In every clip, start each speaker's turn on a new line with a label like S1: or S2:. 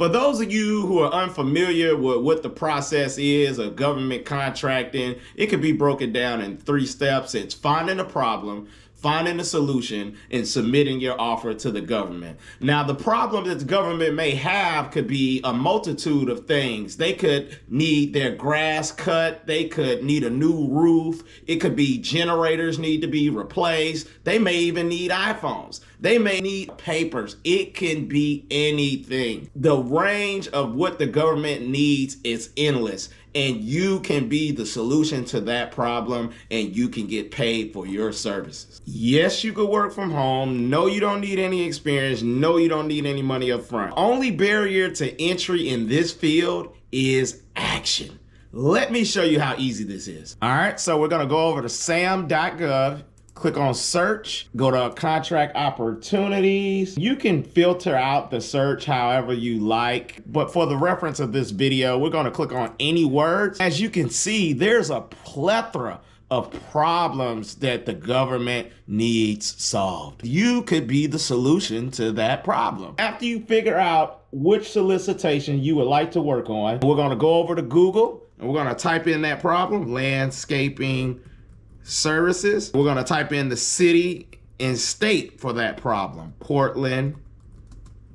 S1: For those of you who are unfamiliar with what the process is of government contracting, it could be broken down in 3 steps. It's finding a problem, finding a solution, and submitting your offer to the government. Now, the problem that the government may have could be a multitude of things. They could need their grass cut. They could need a new roof. It could be generators need to be replaced. They may even need iPhones. They may need papers. It can be anything. The range of what the government needs is endless, and you can be the solution to that problem, and you can get paid for your services. Yes, you could work from home. No, you don't need any experience. No, you don't need any money up front. Only barrier to entry in this field is action. Let me show you how easy this is. All right, so we're gonna go over to SAM.gov. Click on search, go to contract opportunities. You can filter out the search however you like, but for the reference of this video, we're gonna click on any words. As you can see, there's a plethora of problems that the government needs solved. You could be the solution to that problem. After you figure out which solicitation you would like to work on, we're gonna go over to Google and we're gonna type in that problem, landscaping services. We're gonna type in the city and state for that problem, Portland,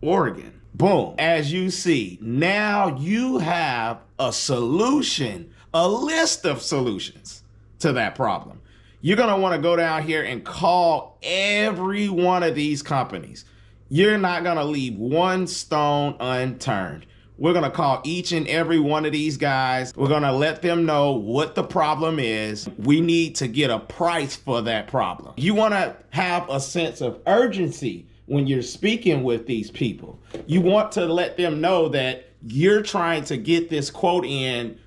S1: Oregon. Boom. As you see, now you have a solution, a list of solutions to that problem. You're gonna wanna go down here and call every one of these companies. You're not gonna leave one stone unturned. We're gonna call each and every one of these guys. We're gonna let them know what the problem is. We need to get a price for that problem. You wanna have a sense of urgency when you're speaking with these people. You want to let them know that you're trying to get this quote in,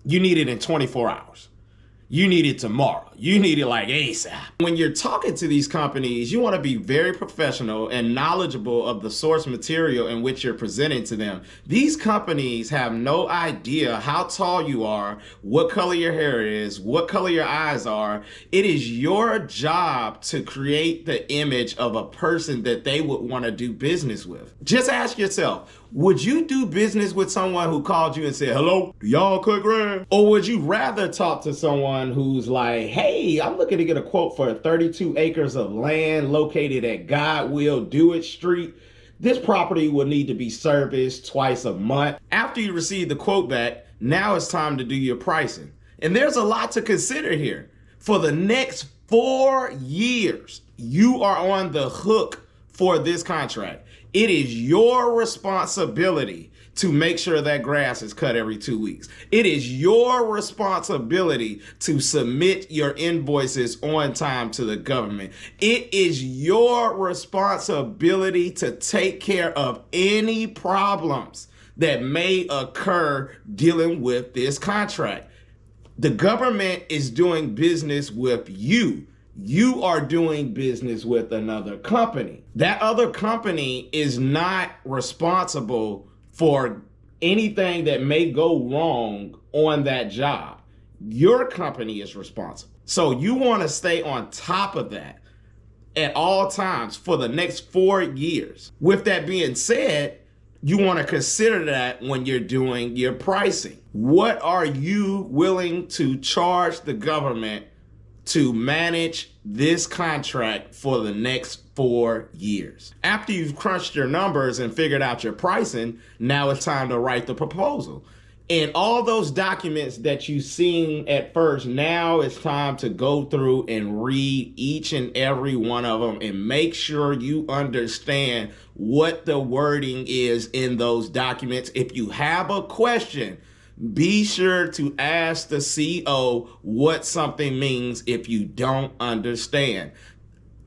S1: you need it in 24 hours. You need it tomorrow. You need it like ASAP. When you're talking to these companies, you want to be very professional and knowledgeable of the source material in which you're presenting to them. These companies have no idea how tall you are, what color your hair is, what color your eyes are. It is your job to create the image of a person that they would want to do business with. Just ask yourself, would you do business with someone who called you and said, hello, do y'all cut grass? Or would you rather talk to someone who's like, hey, I'm looking to get a quote for 32 acres of land located at God Will Do It Street. This property will need to be serviced twice a month. After you receive the quote back, now it's time to do your pricing. And there's a lot to consider here. For the next 4 years, you are on the hook for this contract. It is your responsibility to make sure that grass is cut every 2 weeks. It is your responsibility to submit your invoices on time to the government. It is your responsibility to take care of any problems that may occur dealing with this contract. The government is doing business with you. You are doing business with another company. That other company is not responsible for anything that may go wrong on that job. Your company is responsible. So you want to stay on top of that at all times for the next 4 years. With that being said, you want to consider that when you're doing your pricing. What are you willing to charge the government to manage this contract for the next 4 years? After you've crunched your numbers and figured out your pricing, now it's time to write the proposal. And all those documents that you've seen at first, now it's time to go through and read each and every one of them and make sure you understand what the wording is in those documents. If you have a question, be sure to ask the CO what something means if you don't understand.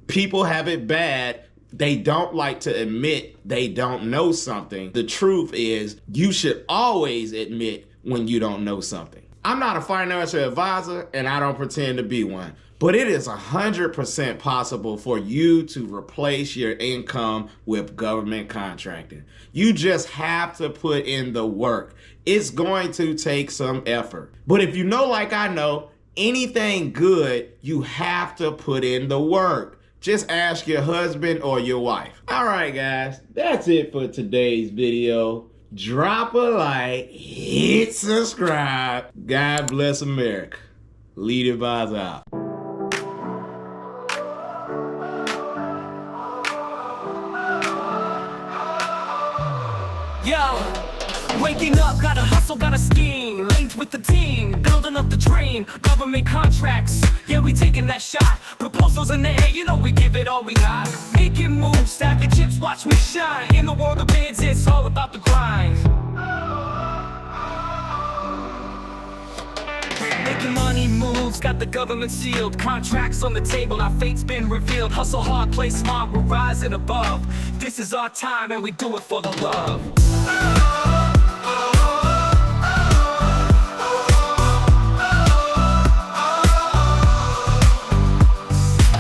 S1: People have it bad. They don't like to admit they don't know something. The truth is, you should always admit when you don't know something. I'm not a financial advisor and I don't pretend to be one, but it is 100% possible for you to replace your income with government contracting. You just have to put in the work. It's going to take some effort. But if you know, like I know, anything good, you have to put in the work. Just ask your husband or your wife. All right, guys, that's it for today's video. drop a like, hit subscribe. God bless America. Lead Advisor out.
S2: Yo, waking up, gotta hustle, gotta scheme. Linked with the team, building up the dream. Government contracts, yeah, we taking that shot. Proposals in the air, you know we give it all we got. Making moves, stacking chips, watch me shine. In the world of bids, it's all about the grind. Making money moves, got the government sealed. Contracts on the table, our fate's been revealed. Hustle hard, play smart, we're rising above. This is our time and we do it for the love.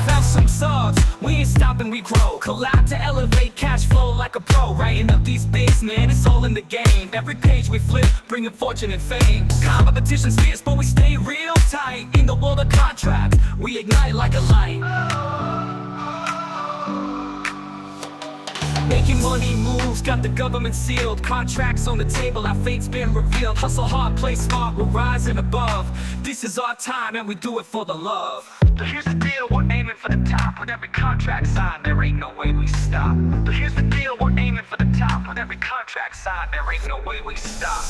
S2: Found some subs, we ain't stopping, we grow. Collab to elevate cash flow like a pro. Writing up these bids, man, it's all in the game. Every page we flip, bringing fortune and fame. Competition's fierce, but we stay real tight. In the world of contracts, we ignite like a light. Making money moves, got the government sealed. Contracts on the table, our fate's been revealed. Hustle hard, play smart, we're rising above. This is our time and we do it for the love. So here's the deal, we're aiming for the top. With every contract signed, there ain't no way we stop. So here's the deal, we're aiming for the top. With every contract signed, there ain't no way we stop.